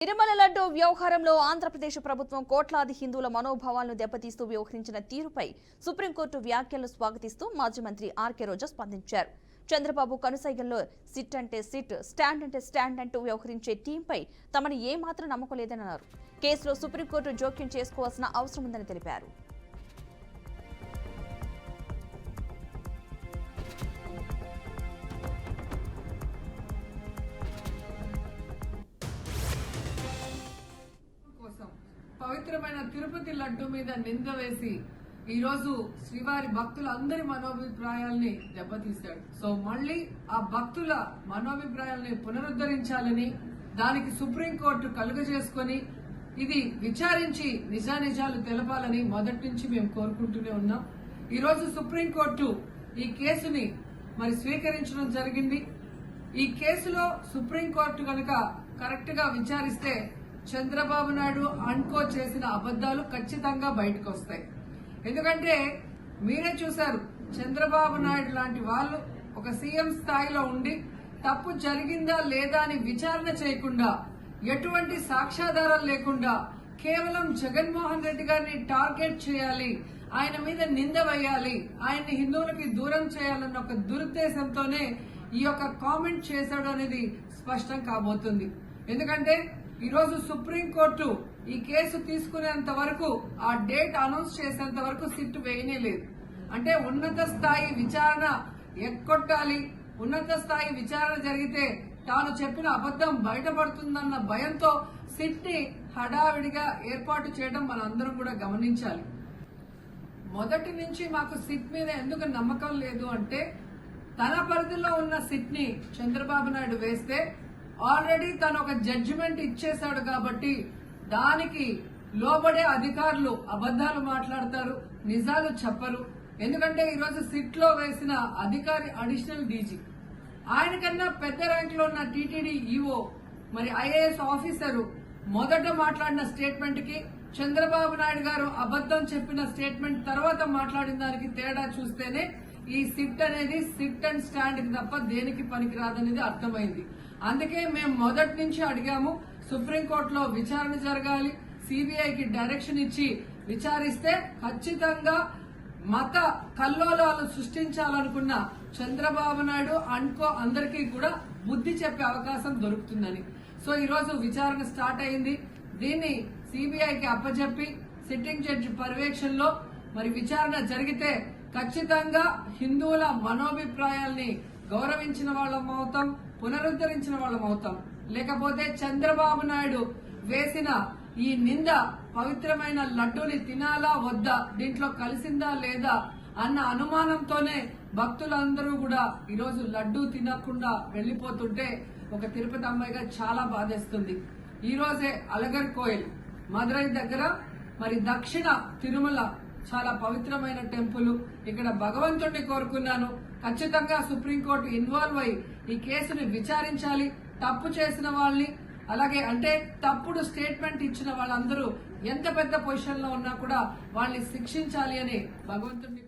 తిరుమల లడ్డు వ్యవహారంలో ఆంధ్రప్రదేశ్ ప్రభుత్వం కోట్లాది హిందువుల మనోభావాలను దెబ్బతీస్తూ వ్యవహరించిన తీరుపై సుప్రీంకోర్టు వ్యాఖ్యలు స్వాగతిస్తూ మాజీ మంత్రి ఆర్కే రోజా స్పందించారు. చంద్రబాబు కనుసైగల్లో సిట్ అంటే సిట్, స్టాండ్ అంటే స్టాండ్ అంటూ వ్యవహరించే టీంపై తమను ఏమాత్రం నమ్మకం లేదని అన్నారు. కేసులో సుప్రీంకోర్టు జోక్యం చేసుకోవాల్సిన అవసరం ఉందని తెలిపారు. పవిత్రమైన తిరుపతి లడ్డు మీద నింద వేసి ఈ రోజు శ్రీవారి భక్తులందరి మనోభిప్రాయాల్ని దెబ్బతీశాడు. సో మళ్ళీ ఆ భక్తుల మనోభిప్రాయాల్ని పునరుద్ధరించాలని, దానికి సుప్రీంకోర్టు కలుగజేసుకొని ఇది విచారించి నిజానిజాలు తెలపాలని మొదటి నుంచి మేము కోరుకుంటూనే ఉన్నాం. ఈ రోజు సుప్రీంకోర్టు ఈ కేసుని స్వీకరించడం జరిగింది. ఈ కేసులో సుప్రీంకోర్టు కనుక కరెక్ట్ గా విచారిస్తే చంద్రబాబు నాయుడు అన్కో చేసిన అబద్దాలు ఖచ్చితంగా బయటకు వస్తాయి. ఎందుకంటే మీరే చూశారు, చంద్రబాబు నాయుడు లాంటి వాళ్ళు ఒక సీఎం స్థాయిలో ఉండి తప్పు జరిగిందా లేదా అని విచారణ చేయకుండా, ఎటువంటి సాక్ష్యాధారాలు లేకుండా కేవలం జగన్మోహన్ రెడ్డి గారిని టార్గెట్ చేయాలి, ఆయన మీద నింద వేయాలి, ఆయన్ని హిందువులకి దూరం చేయాలన్న ఒక దురుద్దేశంతోనే ఈ యొక్క కామెంట్ చేశాడు అనేది స్పష్టం కాబోతుంది. ఎందుకంటే ఈ రోజు సుప్రీంకోర్టు ఈ కేసు తీసుకునేంత వరకు, ఆ డేట్ అనౌన్స్ చేసేంత వరకు సిట్ వేయనే లేదు. అంటే ఉన్నత స్థాయి విచారణ ఎక్కొట్టాలి, ఉన్నత స్థాయి విచారణ జరిగితే తాను చెప్పిన అబద్దం బయటపడుతుందన్న భయంతో సిట్ ని హడావిడిగా ఏర్పాటు చేయడం మనందరం కూడా గమనించాలి. మొదటి నుంచి మాకు సిట్ మీద ఎందుకు నమ్మకం లేదు అంటే, తన పరిధిలో ఉన్న సిట్ ని చంద్రబాబు నాయుడు వేస్తే ఆల్రెడీ తను ఒక జడ్జిమెంట్ ఇచ్చేశాడు కాబట్టి దానికి లోబడే అధికారులు అబద్దాలు మాట్లాడతారు, నిజాలు చెప్పరు. ఎందుకంటే ఈరోజు సిట్ లో వేసిన అధికారి అడిషనల్ డీజీ, ఆయన కన్నా పెద్ద ర్యాంక్ లో ఉన్న టీటీడీ ఈఓ, ఐఏఎస్ ఆఫీసరు మొదట మాట్లాడిన స్టేట్మెంట్ కి చంద్రబాబు నాయుడు గారు అబద్దం చెప్పిన స్టేట్మెంట్ తర్వాత మాట్లాడిన దానికి తేడా చూస్తేనే ఈ సిట్ అనేది సిట్ అండ్ స్టాండ్ కి తప్ప దేనికి పనికిరాదనేది అర్థమైంది. అందుకే మేము మొదటి నుంచి అడిగాము, సుప్రీంకోర్టులో విచారణ జరగాలి, సిబిఐకి డైరెక్షన్ ఇచ్చి విచారిస్తే ఖచ్చితంగా మత కల్లోలాలు సృష్టించాలనుకున్న చంద్రబాబు నాయుడు అన్కో అందరికీ కూడా బుద్ధి చెప్పే అవకాశం దొరుకుతుందని. సో ఈ రోజు విచారణ స్టార్ట్ అయింది. దీన్ని సిబిఐకి అప్పచెప్పి సిట్టింగ్ జడ్జి పర్యవేక్షణలో విచారణ జరిగితే ఖచ్చితంగా హిందువుల మనోభిప్రాయాల్ని గౌరవించిన వాళ్ళం అవుతాం, పునరుద్ధరించిన వాళ్ళం అవుతాం. లేకపోతే చంద్రబాబు నాయుడు వేసిన ఈ నింద పవిత్రమైన లడ్డూని తినాలా వద్దా, దీంట్లో కలిసిందా లేదా అన్న అనుమానంతోనే భక్తులందరూ కూడా ఈరోజు లడ్డూ తినకుండా వెళ్లిపోతుంటే ఒక తిరుపతి అమ్మాయిగా చాలా బాధేస్తుంది. ఈ రోజే అలగర్ కోయిల్ మదురై దగ్గర దక్షిణ తిరుమల చాలా పవిత్రమైన టెంపుల్, ఇక్కడ భగవంతుడిని కోరుకున్నాను. ఖచ్చితంగా సుప్రీంకోర్టు ఇన్వాల్వ్ అయి ఈ కేసుని విచారించాలి. తప్పు చేసిన వాళ్ళని, అలాగే అంటే తప్పుడు స్టేట్మెంట్ ఇచ్చిన వాళ్ళందరూ ఎంత పెద్ద పొజిషన్ లో ఉన్నా కూడా వాళ్ళని శిక్షించాలి అని భగవంతుడిని